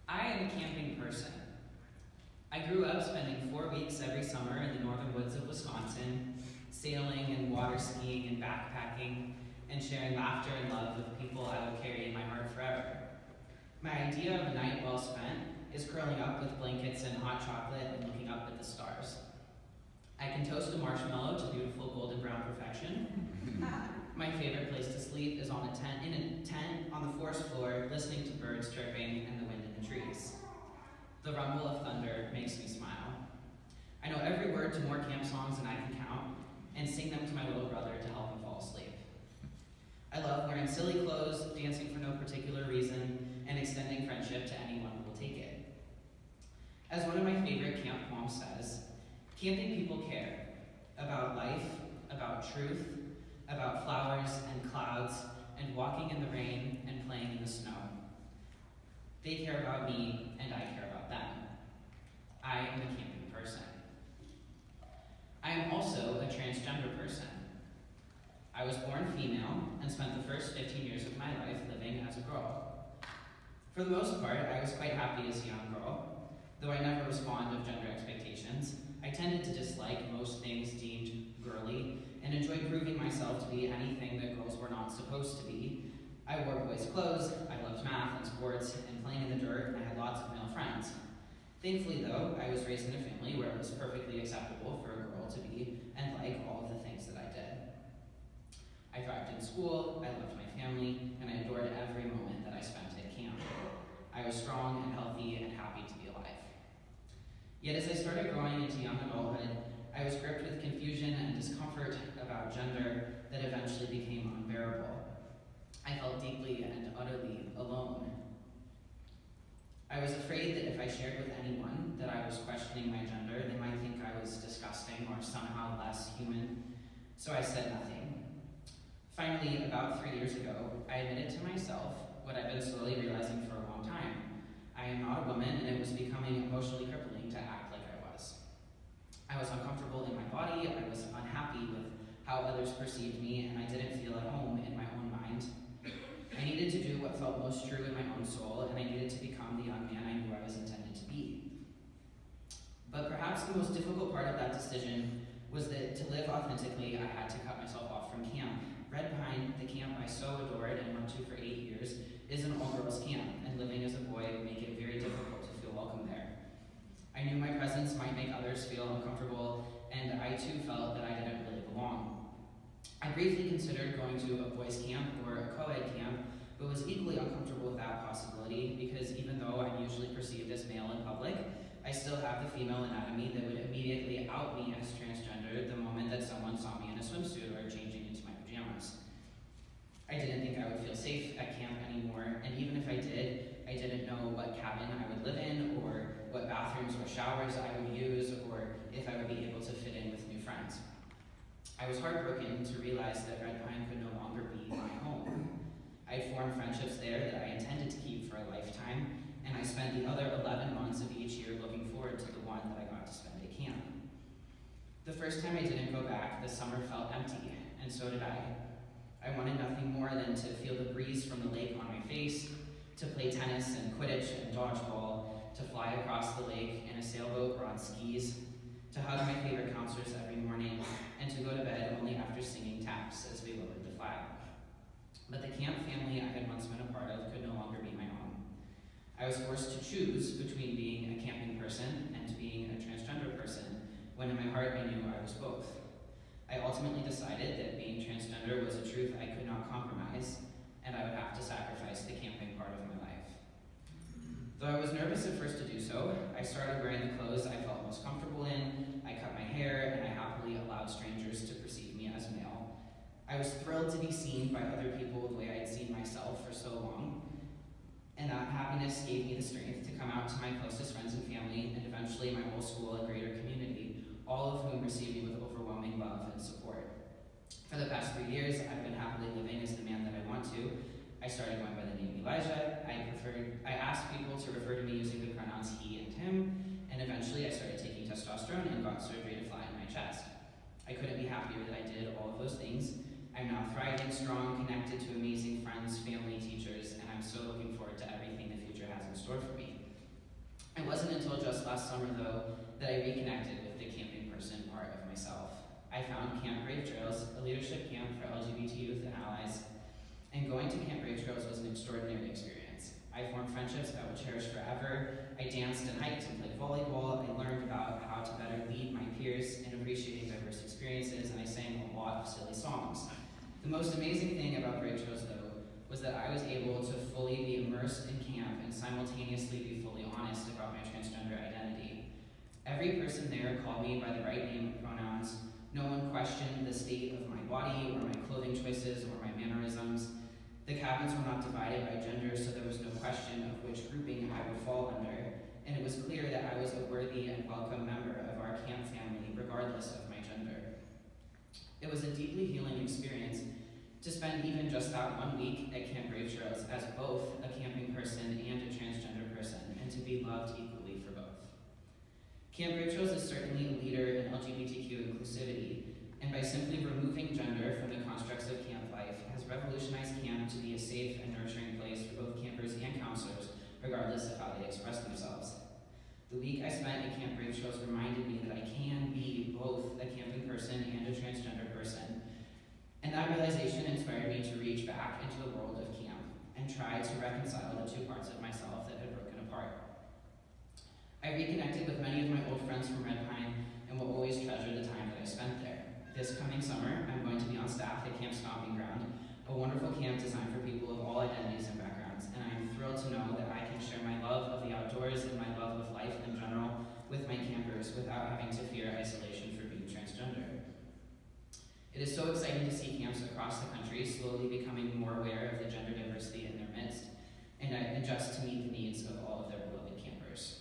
I am a camping person. I grew up spending 4 weeks every summer in the northern woods of Wisconsin, sailing and water skiing and backpacking, and sharing laughter and love with people I will carry in my heart forever. My idea of a night well spent is curling up with blankets and hot chocolate and looking up at the stars. I can toast a marshmallow to beautiful golden brown perfection. My favorite place to sleep is in a tent on the forest floor, listening to birds chirping and the wind in the trees. The rumble of thunder makes me smile. I know every word to more camp songs than I can count, and sing them to my little brother to help him fall asleep. I love wearing silly clothes, dancing for no particular reason, and extending friendship to anyone who will take it. As one of my favorite camp poems says, camping people care about life, about truth, about flowers and clouds, and walking in the rain and playing in the snow. They care about me, and I care about them. I am a camping person. I am also a transgender person. I was born female and spent the first 15 years of my life living as a girl. For the most part, I was quite happy as a young girl. Though I never was fond of gender expectations, I tended to dislike most things deemed girly and enjoyed proving myself to be anything that girls were not supposed to be. I wore boys' clothes, I loved math and sports, and playing in the dirt, and I had lots of male friends. Thankfully, though, I was raised in a family where it was perfectly acceptable for a girl to be and like all of the things that I did. I thrived in school, I loved my family, and I adored every moment that I spent at camp. I was strong and healthy and happy to be alive. Yet as I started growing into young adulthood, I was gripped with confusion and discomfort about gender that eventually became unbearable. I felt deeply and utterly alone. I was afraid that if I shared with anyone that I was questioning my gender, they might think I was disgusting or somehow less human, so I said nothing. Finally, about 3 years ago, I admitted to myself what I've been slowly realizing for a long time. I am not a woman, and it was becoming emotionally crippling to act like I was. I was uncomfortable in my body, I was unhappy with how others perceived me, and I didn't feel at home in my own mind. I needed to do what felt most true in my own soul, and I needed to become the young man I knew I was intended to be. But perhaps the most difficult part of that decision was that to live authentically, I had to cut myself off from camp. Red Pine, the camp I so adored and went to for 8 years, is an all-girls camp, and living as a boy would make it very difficult to feel welcome there. I knew my presence might make others feel uncomfortable, and I too felt that I didn't really belong. I briefly considered going to a boys' camp or a co-ed camp, but was equally uncomfortable with that possibility because even though I'm usually perceived as male in public, I still have the female anatomy that would immediately out me as transgender the moment that someone saw me in a swimsuit or changing into my pajamas. I didn't think I would feel safe at camp anymore, and even if I did, I didn't know what cabin I would live in, or what bathrooms or showers I would use, or if I would be able to fit in with new friends. I was heartbroken to realize that Red Pine could no longer be my home. I had formed friendships there that I intended to keep for a lifetime, and I spent the other 11 months of each year looking forward to the one that I got to spend at camp. The first time I didn't go back, the summer felt empty, and so did I. I wanted nothing more than to feel the breeze from the lake on my face, to play tennis and Quidditch and dodgeball, to fly across the lake in a sailboat or on skis, to hug my favorite counselors every morning, and to go to bed only after singing taps as we lowered the flag. But the camp family I had once been a part of could no longer be my own. I was forced to choose between being a camping person and being a transgender person, when in my heart I knew I was both. I ultimately decided that being transgender was a truth I could not compromise, and I would have to sacrifice the camping part of my life. Though I was nervous at first to do so, I started wearing the clothes I felt most comfortable in, I cut my hair, and I happily allowed strangers to perceive me as male. I was thrilled to be seen by other people the way I had seen myself for so long, and that happiness gave me the strength to come out to my closest friends and family, and eventually my whole school and greater community, all of whom received me with overwhelming love and support. For the past 3 years, I've been happily living as the man that I want to. I started going by the name Elija. I asked people to refer to me using the pronouns he and him, and eventually I started taking testosterone and got surgery to flatten my chest. I couldn't be happier that I did all of those things. I'm now thriving, strong, connected to amazing friends, family, teachers, and I'm so looking forward to everything the future has in store for me. wasn't until just last summer, though, that I reconnected with the camping person part of myself. I found Camp Brave Trails, a leadership camp for LGBT youth and allies, and going to Camp Brave Trails was an extraordinary experience. I formed friendships I will cherish forever. I danced and hiked and played volleyball. I learned about how to better lead my peers in appreciating diverse experiences, and I sang a lot of silly songs. The most amazing thing about Brave Trails, though, was that I was able to fully be immersed in camp and simultaneously be fully honest about my transgender identity. Every person there called me by the right name and pronouns. No one questioned the state of my body or my clothing choices or my mannerisms. The cabins were not divided by gender, so there was no question of which grouping I would fall under, and it was clear that I was a worthy and welcome member of our camp family, regardless of my gender. It was a deeply healing experience to spend even just that 1 week at Camp Brave Trails as both a camping person and a transgender person, and to be loved equally for both. Camp Brave Trails is certainly a leader in LGBTQ inclusivity, and by simply removing gender from the constructs of camp life, has revolutionized camp to be a safe and nurturing place for both campers and counselors, regardless of how they express themselves. The week I spent at Camp Brave Trails reminded me that I can be both a camping person and a transgender person, and that realization inspired me to reach back into the world of camp and try to reconcile the two parts of myself that had broken apart. I reconnected with many of my old friends from Red Pine and will always treasure the time that I spent there. This coming summer, I'm going to be on staff at Camp Stomping Ground, a wonderful camp designed for people of all identities and backgrounds, and I am thrilled to know that I can share my love of the outdoors and my love of life in general with my campers without having to fear isolation for being transgender. It is so exciting to see camps across the country slowly becoming more aware of the gender diversity in their midst, and just to meet the needs of all of their beloved campers.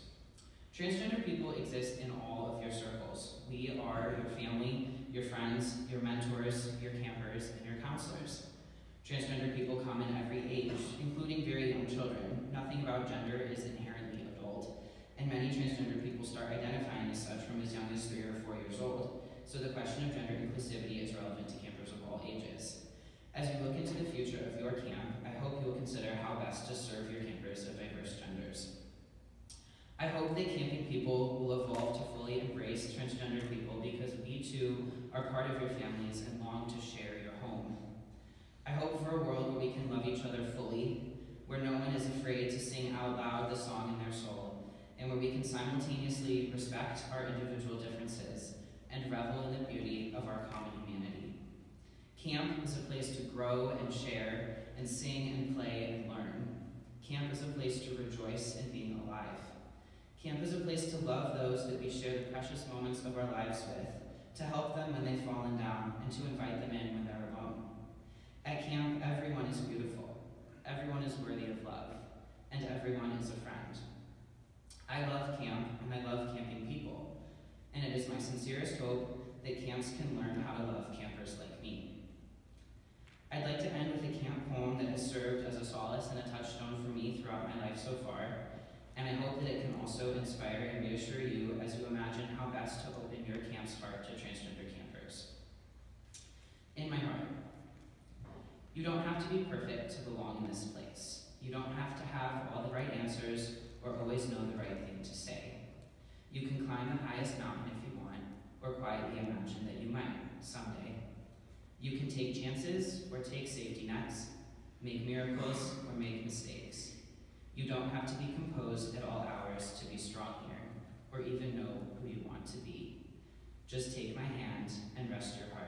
Transgender people exist in all of your circles. We are your family, your friends, your mentors, your campers, and your counselors. Transgender people come in every age, including very young children. Nothing about gender is inherently adult, and many transgender people start identifying as such from as young as 3 or 4 years old, so the question of gender inclusivity is relevant to campers of all ages. As you look into the future of your camp, I hope you will consider how best to serve your campers of diverse genders. I hope that camping people will evolve to fully embrace transgender people because we too are part of your families and long to share your home. I hope for a world where we can love each other fully, where no one is afraid to sing out loud the song in their soul, and where we can simultaneously respect our individual differences and revel in the beauty of our common humanity. Camp is a place to grow and share and sing and play and learn. Camp is a place to rejoice in being alive. Camp is a place to love those that we share the precious moments of our lives with, to help them when they've fallen down, and to invite them in when they're alone. At camp, everyone is beautiful, everyone is worthy of love, and everyone is a friend. I love camp, and I love camping people, and it is my sincerest hope that camps can learn how to love campers like me. I'd like to end with a camp poem that has served as a solace and a touchstone for me throughout my life so far, and I hope that it can also inspire and reassure you as you imagine how best to open your camp's heart to transgender campers. In my heart, you don't have to be perfect to belong in this place. You don't have to have all the right answers or always know the right thing to say. You can climb the highest mountain if you want, or quietly imagine that you might someday. You can take chances or take safety nets, make miracles or make mistakes. You don't have to be composed at all hours to be strong here, or even know who you want to be. Just take my hand and rest your heart